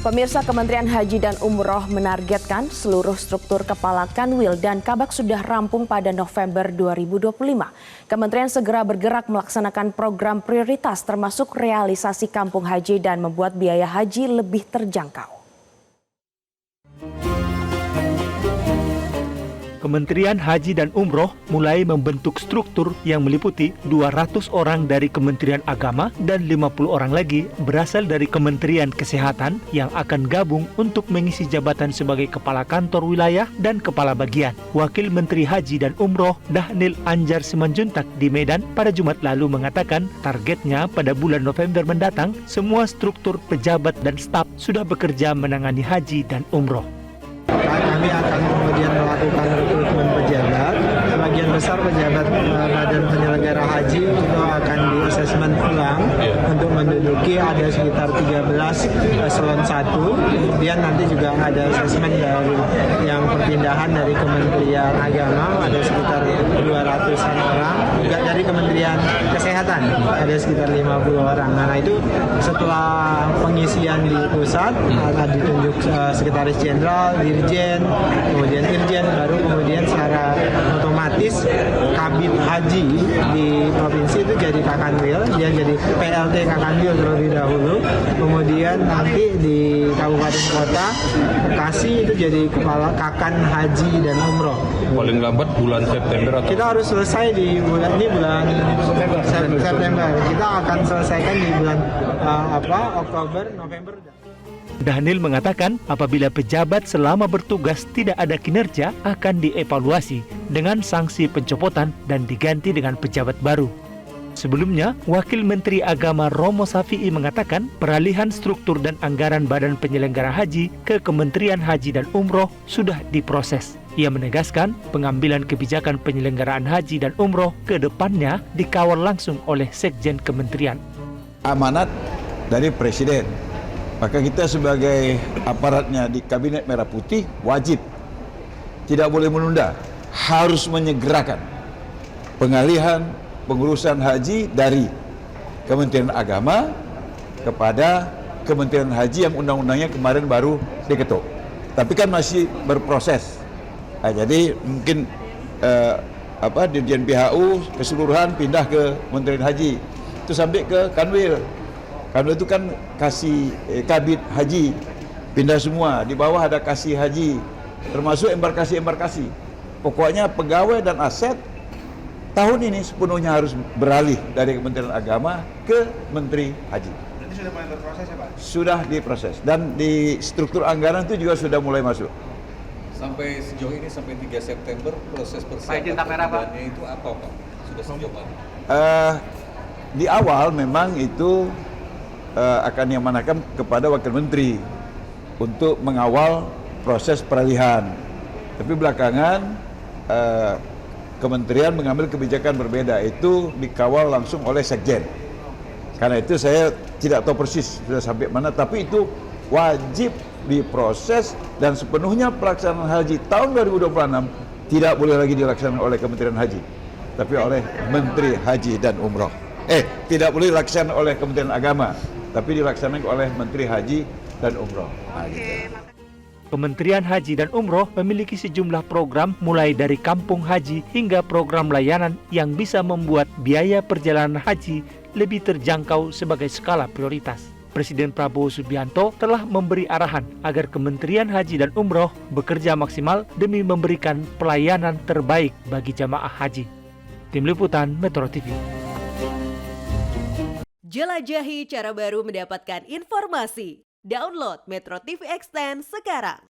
Pemirsa, Kementerian Haji dan Umroh menargetkan seluruh struktur kepala Kanwil dan Kabak sudah rampung pada November 2025. Kementerian segera bergerak melaksanakan program prioritas termasuk realisasi kampung haji dan membuat biaya haji lebih terjangkau. Kementerian Haji dan Umroh mulai membentuk struktur yang meliputi 200 orang dari Kementerian Agama dan 50 orang lagi berasal dari Kementerian Kesehatan yang akan gabung untuk mengisi jabatan sebagai Kepala Kantor Wilayah dan Kepala Bagian. Wakil Menteri Haji dan Umroh Dhanil Anjar Simanjuntak di Medan pada Jumat lalu mengatakan targetnya pada bulan November mendatang semua struktur pejabat dan staf sudah bekerja menangani haji dan umroh. Kami akan kemudian melakukan rekrutmen pejabat. Sebagian besar pejabat badan penyelenggara haji itu akan di asesmen ulang untuk menduduki ada sekitar 13 eselon 1. Kemudian nanti juga ada asesmen dari yang perpindahan dari Kementerian Agama ada sekitar 200-an orang, juga dari Kementerian Kesehatan ada sekitar 50 orang. Nah itu setelah pengisian di pusat akan ditunjuk sekretaris jenderal, dirjen, kemudian irjen, baru kemudian secara otomatis kabit haji di provinsi itu jadi Kakanwil, dia jadi PLT Kakanwil terlebih dahulu, kemudian nanti di kabupaten kota Bekasi itu jadi kepala Kakan Haji dan Umroh. Paling lambat bulan September atau? Kita harus selesai di bulan September. Kita akan selesaikan di bulan Oktober, November. Dhanil mengatakan apabila pejabat selama bertugas tidak ada kinerja akan dievaluasi dengan sanksi pencopotan dan diganti dengan pejabat baru. Sebelumnya, Wakil Menteri Agama Romo Safi'i mengatakan peralihan struktur dan anggaran Badan Penyelenggara Haji ke Kementerian Haji dan Umroh sudah diproses. Ia menegaskan pengambilan kebijakan penyelenggaraan haji dan umroh ke depannya dikawal langsung oleh Sekjen Kementerian. Amanat dari Presiden. Maka kita sebagai aparatnya di Kabinet Merah Putih wajib, tidak boleh menunda, harus menyegerakan pengalihan pengurusan haji dari Kementerian Agama kepada Kementerian Haji yang undang-undangnya kemarin baru diketuk. Tapi kan masih berproses. Nah, jadi mungkin Dirjen PHU keseluruhan pindah ke Kementerian Haji, itu sampai ke Kanwil. Kanwil itu kan kasih kabit haji, pindah semua. Di bawah ada kasih haji, termasuk embarkasi-embarkasi. Pokoknya pegawai dan aset tahun ini sepenuhnya harus beralih dari Kementerian Agama ke Menteri Haji. Berarti sudah mulai berproses ya Pak? Sudah diproses dan di struktur anggaran itu juga sudah mulai masuk. Sampai sejauh ini sampai 3 September proses persiapan itu apa Pak? Sudah sejauh mana? Di awal memang itu akan diamanahkan kepada Wakil Menteri untuk mengawal proses peralihan. Tapi belakangan Kementerian mengambil kebijakan berbeda, itu dikawal langsung oleh Sekjen. Karena itu saya tidak tahu persis sudah sampai mana, tapi itu wajib diproses dan sepenuhnya pelaksanaan haji tahun 2026 tidak boleh lagi dilaksanakan oleh Kementerian Haji, tapi oleh Menteri Haji dan Umroh. Tidak boleh dilaksanakan oleh Kementerian Agama, tapi dilaksanakan oleh Menteri Haji dan Umroh. Nah, gitu. Kementerian Haji dan Umroh memiliki sejumlah program mulai dari kampung haji hingga program layanan yang bisa membuat biaya perjalanan haji lebih terjangkau sebagai skala prioritas. Presiden Prabowo Subianto telah memberi arahan agar Kementerian Haji dan Umroh bekerja maksimal demi memberikan pelayanan terbaik bagi jamaah haji. Tim Liputan Metro TV. Jelajahi cara baru mendapatkan informasi. Download Metro TV Extend sekarang.